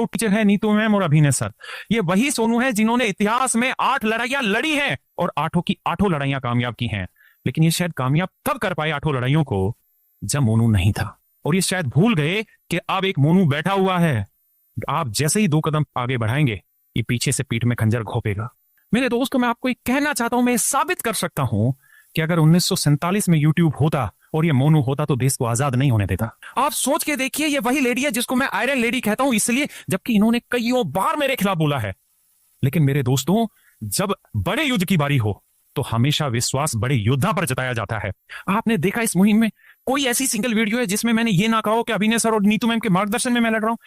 Teacher है Neetu ma'am और अभिनय सर। ये वही सोनू है जिन्होंने इतिहास में 8 लड़ाइयां लड़ी हैं और 8 की 8 लड़ाइयां कामयाब की हैं। लेकिन ये शायद कामयाब तब कर पाए 8 लड़ाइयों को जब मोनू नहीं था, और ये शायद भूल गए कि अब एक मोनू बैठा हुआ है। आप जैसे ही 2 कदम आगे बढ़ाएंगे, ये पीछे से पीठ में खंजर घोंपेगा। मेरे दोस्तों, मैं आपको एक कहना चाहता हूं, मैं साबित कर सकता हूं कि अगर 1947 में यूट्यूब होता और ये मोनू होता तो देश को आजाद नहीं होने देता। आप सोच के देखिए, ये वही लेडी है जिसको मैं आयरन लेडी कहता हूं इसलिए जबकि इन्होंने कईयों बार मेरे खिलाफ बोला है। लेकिन मेरे दोस्तों, जब बड़े युद्ध की बारी हो तो हमेशा विश्वास बड़े योद्धा पर जताया जाता है। आपने देखा इस मुहिम में कोई ऐसी सिंगल वीडियो है जिसमें मैंने ये ना कहा हो कि अभिनय सर और नीतू मैम के मार्गदर्शन में मैं लड़ रहा हूं।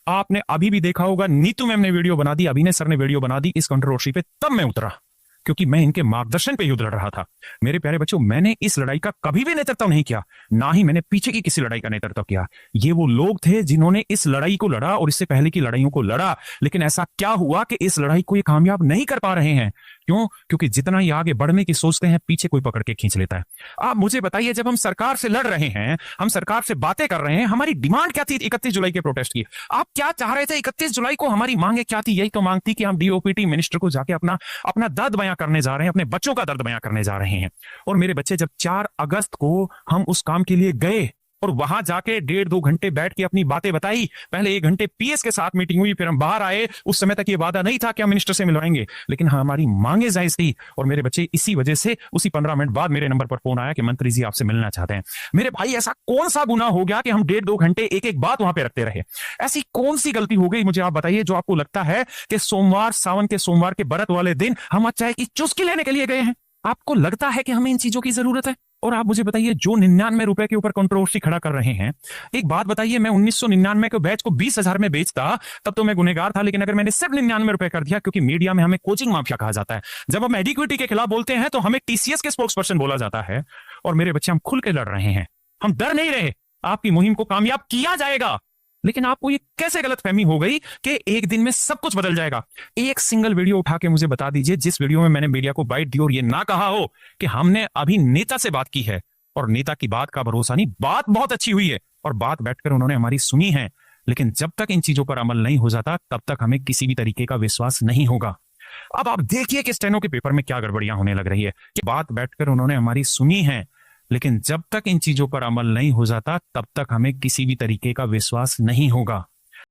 आपने अभी भी देखा होगा, नीतू मैम ने वीडियो बना दी, अभिनय सर ने वीडियो बना दी इस कंट्रोवर्सी पे, तब मैं उतरा क्योंकि मैं इनके मार्गदर्शन पे युद्ध लड़ रहा था। मेरे प्यारे बच्चों, मैंने इस लड़ाई का कभी भी नेतृत्व नहीं किया, ना ही मैंने पीछे की किसी लड़ाई का नेतृत्व किया। ये वो लोग थे जिन्होंने इस लड़ाई को लड़ा और इससे पहले की लड़ाइयों को लड़ा। लेकिन ऐसा क्या हुआ कि इस लड़ाई को ये कामयाब नहीं कर पा रहे हैं? क्यों? क्योंकि जितना ही आगे बढ़ने की सोचते हैं, पीछे कोई पकड़ के खींच लेता है। आप मुझे बताइए, जब हम सरकार से लड़ रहे हैं, हम सरकार से बातें कर रहे हैं, हमारी डिमांड क्या थी 31 जुलाई के प्रोटेस्ट की? आप क्या चाह रहे थे 31 जुलाई को? हमारी मांगे क्या थी? यही तो मांग थी कि हम डीओपीटी मिनिस्टर को जाके अपना दर्द बयां करने जा रहे हैं, अपने बच्चों का दर्द बयां करने जा रहे हैं। और मेरे बच्चे, जब 4 अगस्त को हम उस काम के लिए गए और वहां जाके 1.5-2 घंटे बैठ के अपनी बातें बताई, पहले 1 घंटे पीएस के साथ मीटिंग हुई, फिर हम बाहर आए। उस समय तक ये वादा नहीं था कि हम मिनिस्टर से मिलवाएंगे, लेकिन हमारी मांगे जायज थी। और मेरे बच्चे, इसी वजह से उसी 15 मिनट बाद मेरे नंबर पर फोन आया कि मंत्री जी आपसे मिलना चाहते हैं। मेरे भाई, ऐसा कौन सा गुनाह हो गया कि हम 1.5-2 घंटे एक बात वहां पे रखते रहे? ऐसी कौन सी गलती हो गई, मुझे आप बताइए, जो आपको लगता है कि सोमवार, सावन के सोमवार के व्रत वाले दिन हम चाय की चुस्की लेने के लिए गए हैं? आपको लगता है कि हमें इन चीजों की जरूरत है? और आप मुझे बताइए, जो 99 रुपए के ऊपर कंट्रोवर्सी खड़ा कर रहे हैं, एक बात बताइए, मैं 1999 के बैच को 20,000 में बेचता तब तो मैं गुनहगार था। लेकिन अगर मैंने सिर्फ 99 रुपए कर दिया, क्योंकि मीडिया में हमें कोचिंग माफिया कहा जाता है, जब हम एडिक्विटी के खिलाफ बोलते हैं तो हमें टीसीएस के स्पोक्स पर्सन बोला जाता है। और मेरे बच्चे, हम खुल के लड़ रहे हैं, हम डर नहीं रहे। आपकी मुहिम को कामयाब किया जाएगा। लेकिन आपको ये कैसे गलतफहमी हो गई कि एक दिन में सब कुछ बदल जाएगा? एक सिंगल वीडियो उठा के मुझे बता दीजिए जिस वीडियो में मैंने मीडिया को बाइट दी और ये ना कहा हो कि हमने अभी नेता से बात की है और नेता की बात का भरोसा नहीं। बात बहुत अच्छी हुई है और बात बैठकर उन्होंने हमारी सुनी है, लेकिन जब तक इन चीजों पर अमल नहीं हो जाता तब तक हमें किसी भी तरीके का विश्वास नहीं होगा। अब आप देखिए कि स्टेनो के पेपर में क्या गड़बड़ियां होने लग रही है कि बात बैठकर उन्होंने हमारी सुनी है, लेकिन जब तक इन चीजों पर अमल नहीं हो जाता तब तक हमें किसी भी तरीके का विश्वास नहीं होगा।